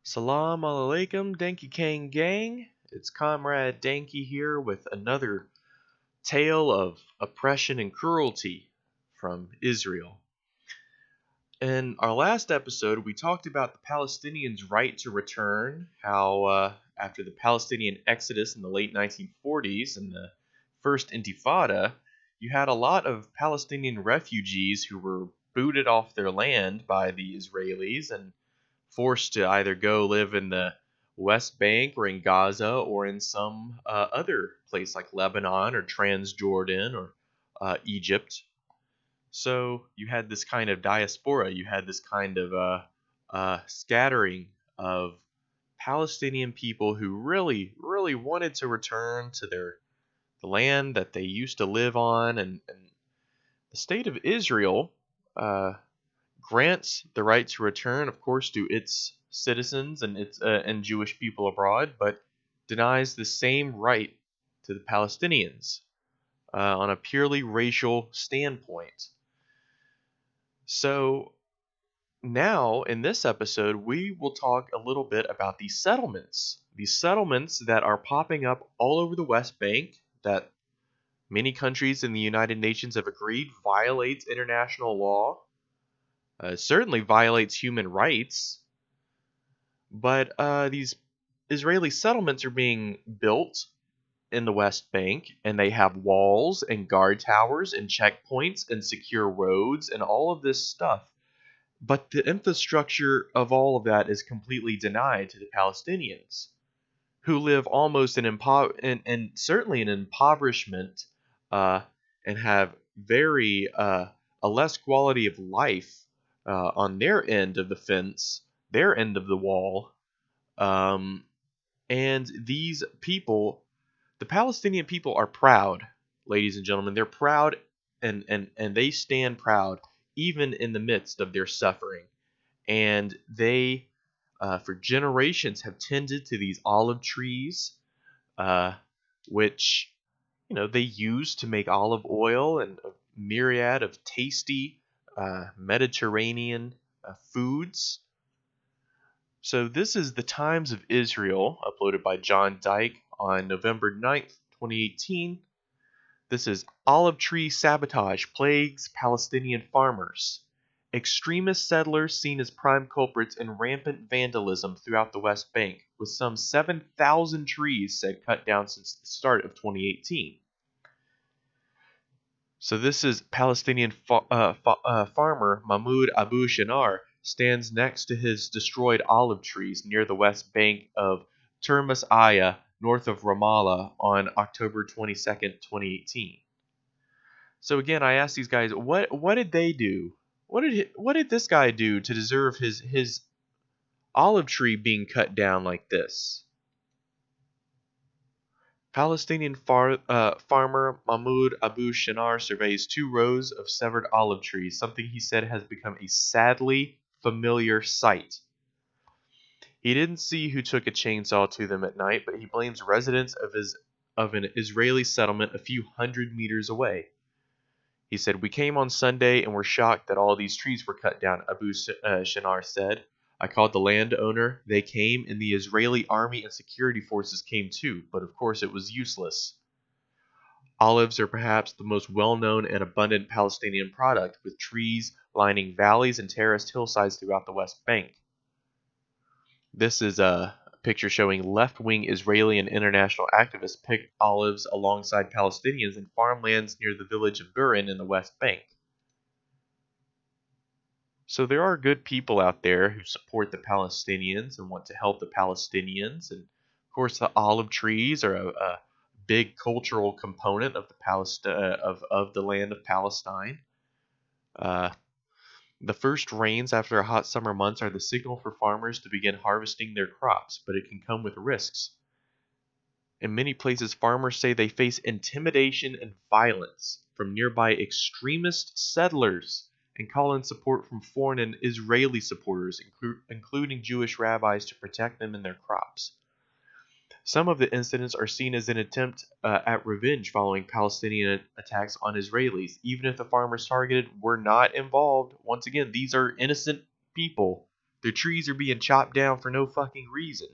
Salam alaikum, Dankey Kang gang. It's Comrade Dankey here with another tale of oppression and cruelty from Israel. In our last episode, we talked about the Palestinians' right to return, how after the Palestinian exodus in the late 1940s and the first Intifada, you had a lot of Palestinian refugees who were booted off their land by the Israelis and forced to either go live in the West Bank or in Gaza or in some other place like Lebanon or Transjordan or Egypt. So you had this kind of diaspora, you had this kind of scattering of Palestinian people who really wanted to return to the land that they used to live on, and the state of Israel uh, grants the right to return, of course, to its citizens and its and Jewish people abroad, but denies the same right to the Palestinians on a purely racial standpoint. So now in this episode, we will talk a little bit about these settlements that are popping up all over the West Bank that many countries in the United Nations have agreed violates international law, certainly violates human rights. But these Israeli settlements are being built in the West Bank, and they have walls and guard towers and checkpoints and secure roads and all of this stuff. But the infrastructure of all of that is completely denied to the Palestinians, who live almost in certainly in impoverishment, uh, and have very a less quality of life on their end of the fence, their end of the wall. Um, and these people, the Palestinian people, are proud, ladies and gentlemen. They're proud, and they stand proud even in the midst of their suffering. And they, for generations, have tended to these olive trees, uh, which they use to make olive oil and a myriad of tasty Mediterranean foods. So this is the Times of Israel, uploaded by John Dyke on November 9th, 2018. This is Olive Tree Sabotage Plagues Palestinian Farmers. Extremist settlers seen as prime culprits in rampant vandalism throughout the West Bank, with some 7,000 trees said cut down since the start of 2018. So this is Palestinian farmer Mahmoud Abu Shinar stands next to his destroyed olive trees near the west bank of Termas Aya, north of Ramallah, on October 22nd, 2018. So again, I asked these guys, what did they do? What did this guy do to deserve his olive tree being cut down like this? Palestinian farmer Mahmoud Abu Shinar surveys 2 rows of severed olive trees, something he said has become a sadly familiar sight. He didn't see who took a chainsaw to them at night, but he blames residents of an Israeli settlement a few hundred meters away. He said, "We came on Sunday and were shocked that all these trees were cut down," Abu Shinar said. "I called the landowner, they came, and the Israeli army and security forces came too, but of course it was useless." Olives are perhaps the most well-known and abundant Palestinian product, with trees lining valleys and terraced hillsides throughout the West Bank. This is a picture showing left-wing Israeli and international activists pick olives alongside Palestinians in farmlands near the village of Burin in the West Bank. So there are good people out there who support the Palestinians and want to help the Palestinians. And of course, the olive trees are a big cultural component of the land of Palestine. Uh, the first rains after hot summer months are the signal for farmers to begin harvesting their crops, but it can come with risks. In many places, farmers say they face intimidation and violence from nearby extremist settlers and call in support from foreign and Israeli supporters, including Jewish rabbis, to protect them and their crops. Some of the incidents are seen as an attempt at revenge following Palestinian attacks on Israelis, even if the farmers targeted were not involved. Once again, these are innocent people. Their trees are being chopped down for no fucking reason.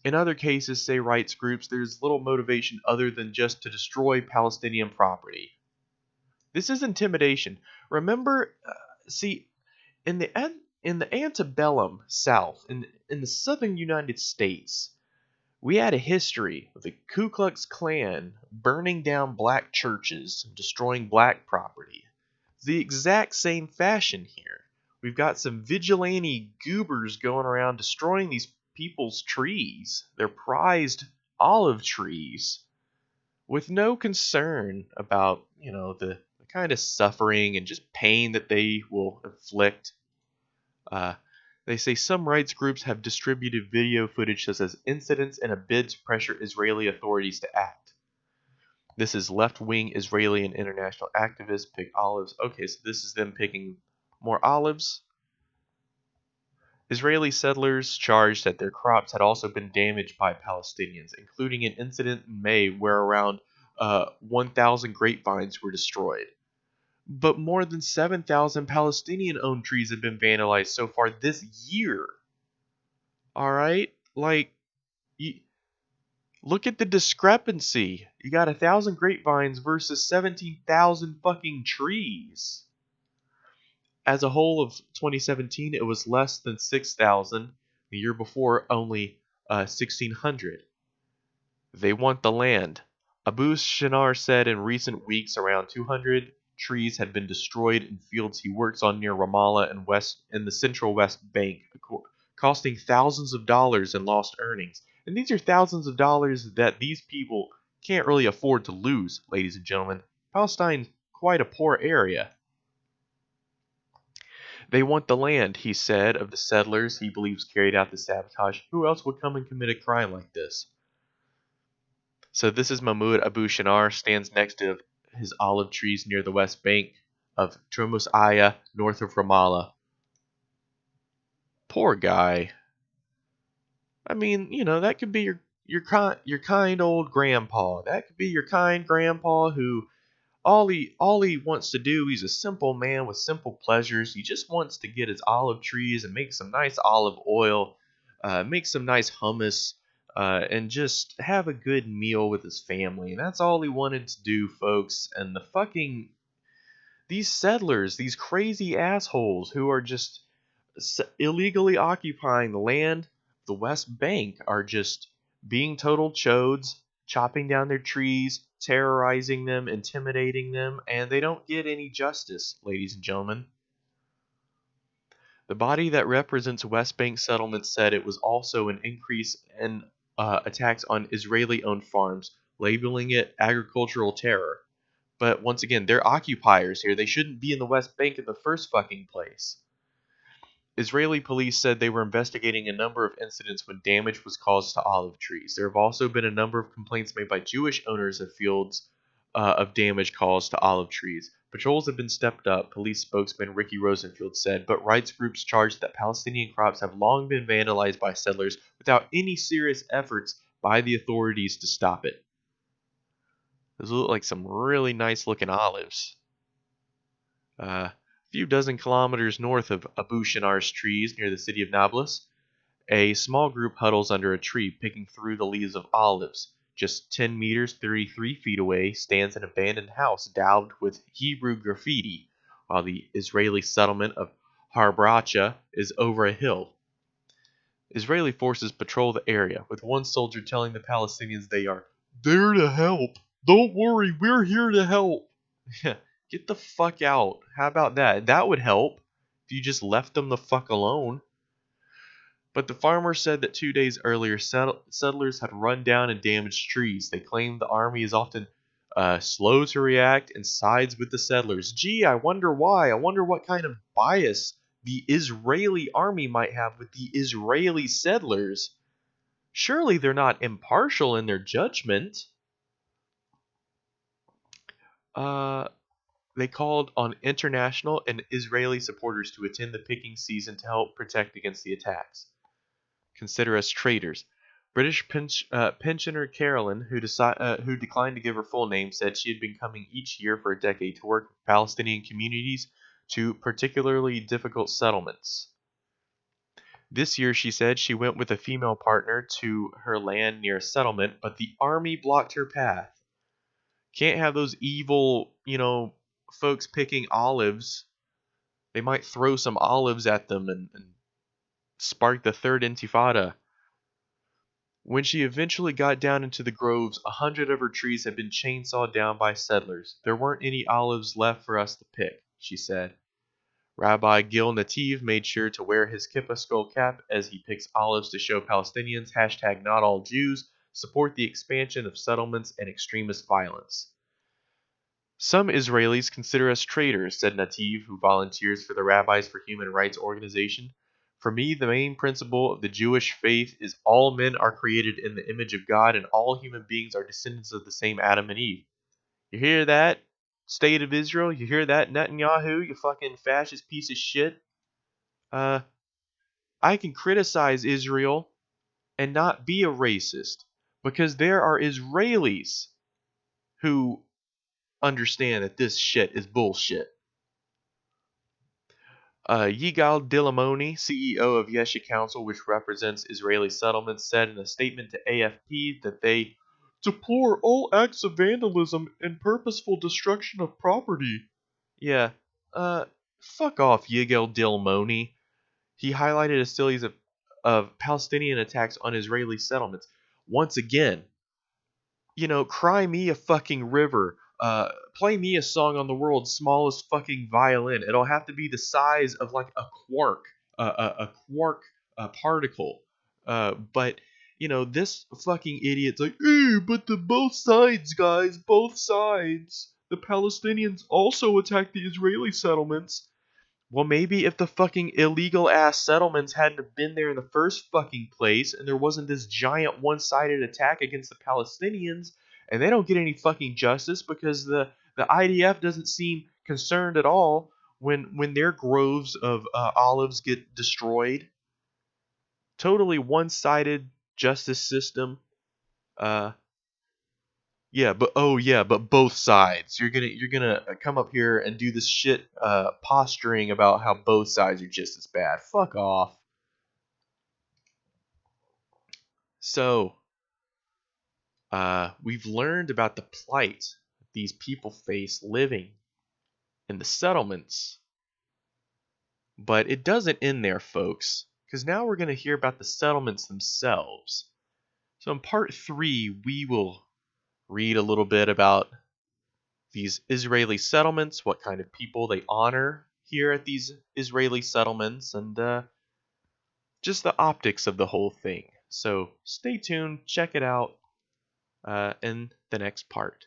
In other cases, say rights groups, there's little motivation other than just to destroy Palestinian property. This is intimidation. Remember, see, in the antebellum South, in the southern United States, we had a history of the Ku Klux Klan burning down black churches and destroying black property. The exact same fashion here. We've got some vigilante goobers going around destroying these people's trees, their prized olive trees, with no concern about, the kind of suffering and just pain that they will inflict. Uh, they say some rights groups have distributed video footage that says incidents in a bid to pressure Israeli authorities to act. This is left-wing Israeli and international activists pick olives. Okay, so this is them picking more olives. Israeli settlers charged that their crops had also been damaged by Palestinians, including an incident in May where around 1,000 grapevines were destroyed. But more than 7,000 Palestinian-owned trees have been vandalized so far this year. All right? Like, look at the discrepancy. You got 1,000 grapevines versus 17,000 fucking trees. As a whole of 2017, it was less than 6,000. The year before, only 1,600. They want the land. Abu Shinar said in recent weeks around 200 trees had been destroyed in fields he works on near Ramallah and in the central West Bank, costing thousands of dollars in lost earnings. And these are thousands of dollars that these people can't really afford to lose, ladies and gentlemen. Palestine's quite a poor area. They want the land, he said, of the settlers he believes carried out the sabotage. Who else would come and commit a crime like this? So this is Mahmoud Abu Shinar, stands next to his olive trees near the west bank of Trumus Aya, north of Ramallah. Poor guy. I mean, that could be your kind old grandpa. That could be your kind grandpa who all he wants to do, he's a simple man with simple pleasures. He just wants to get his olive trees and make some nice olive oil, make some nice hummus, and just have a good meal with his family. And that's all he wanted to do, folks. And these settlers, these crazy assholes who are just illegally occupying the land, the West Bank, are just being total chodes, chopping down their trees, terrorizing them, intimidating them, and they don't get any justice, ladies and gentlemen. The body that represents West Bank settlements said it was also an increase in attacks on Israeli-owned farms, labeling it agricultural terror. But once again, they're occupiers here. They shouldn't be in the West Bank in the first fucking place. Israeli police said they were investigating a number of incidents when damage was caused to olive trees. There have also been a number of complaints made by Jewish owners of fields of damage caused to olive trees. Patrols have been stepped up, police spokesman Ricky Rosenfield said, but rights groups charged that Palestinian crops have long been vandalized by settlers without any serious efforts by the authorities to stop it. Those look like some really nice looking olives. A few dozen kilometers north of Abu Shinar's trees near the city of Nablus, a small group huddles under a tree picking through the leaves of olives. Just 10 meters, 33 feet away, stands an abandoned house daubed with Hebrew graffiti, while the Israeli settlement of Harbracha is over a hill. Israeli forces patrol the area, with one soldier telling the Palestinians they are there to help. Don't worry, we're here to help. Get the fuck out. How about that? That would help if you just left them the fuck alone. But the farmer said that 2 days earlier, settlers had run down and damaged trees. They claimed the army is often slow to react and sides with the settlers. Gee, I wonder why. I wonder what kind of bias the Israeli army might have with the Israeli settlers. Surely they're not impartial in their judgment. They called on international and Israeli supporters to attend the picking season to help protect against the attacks. Consider us traitors. British pensioner Carolyn, who declined to give her full name, said she had been coming each year for a decade to work with Palestinian communities to particularly difficult settlements. This year, she said, she went with a female partner to her land near a settlement, but the army blocked her path. Can't have those evil, folks picking olives. They might throw some olives at them and spark the third intifada. When she eventually got down into the groves, 100 of her trees had been chainsawed down by settlers. There weren't any olives left for us to pick, she said. Rabbi Gil Nativ made sure to wear his kippah skull cap as he picks olives to show Palestinians #NotAllJews support the expansion of settlements and extremist violence. Some Israelis consider us traitors, said Nativ, who volunteers for the Rabbis for Human Rights organization. For me, the main principle of the Jewish faith is all men are created in the image of God and all human beings are descendants of the same Adam and Eve. You hear that, State of Israel? You hear that, Netanyahu, you fucking fascist piece of shit? I can criticize Israel and not be a racist because there are Israelis who understand that this shit is bullshit. Yigal Dilamoni, CEO of Yesha Council, which represents Israeli settlements, said in a statement to AFP that they deplore all acts of vandalism and purposeful destruction of property. Yeah, fuck off, Yigal Dilamoni. He highlighted a series of Palestinian attacks on Israeli settlements. Once again, cry me a fucking river. Play me a song on the world's smallest fucking violin. It'll have to be the size of like a quark, a quark particle. But this fucking idiot's like, but the both sides, guys, both sides. The Palestinians also attacked the Israeli settlements. Well, maybe if the fucking illegal ass settlements hadn't have been there in the first fucking place and there wasn't this giant one-sided attack against the Palestinians and they don't get any fucking justice because the IDF doesn't seem concerned at all when their groves of olives get destroyed. Totally one-sided justice system. Uh, but both sides. You're gonna come up here and do this shit posturing about how both sides are just as bad. Fuck off. So, we've learned about the plight these people face living in the settlements, but it doesn't end there, folks. Because now we're gonna hear about the settlements themselves. So in part 3, we will read a little bit about these Israeli settlements, what kind of people they honor here at these Israeli settlements, and just the optics of the whole thing. So stay tuned, check it out in the next part.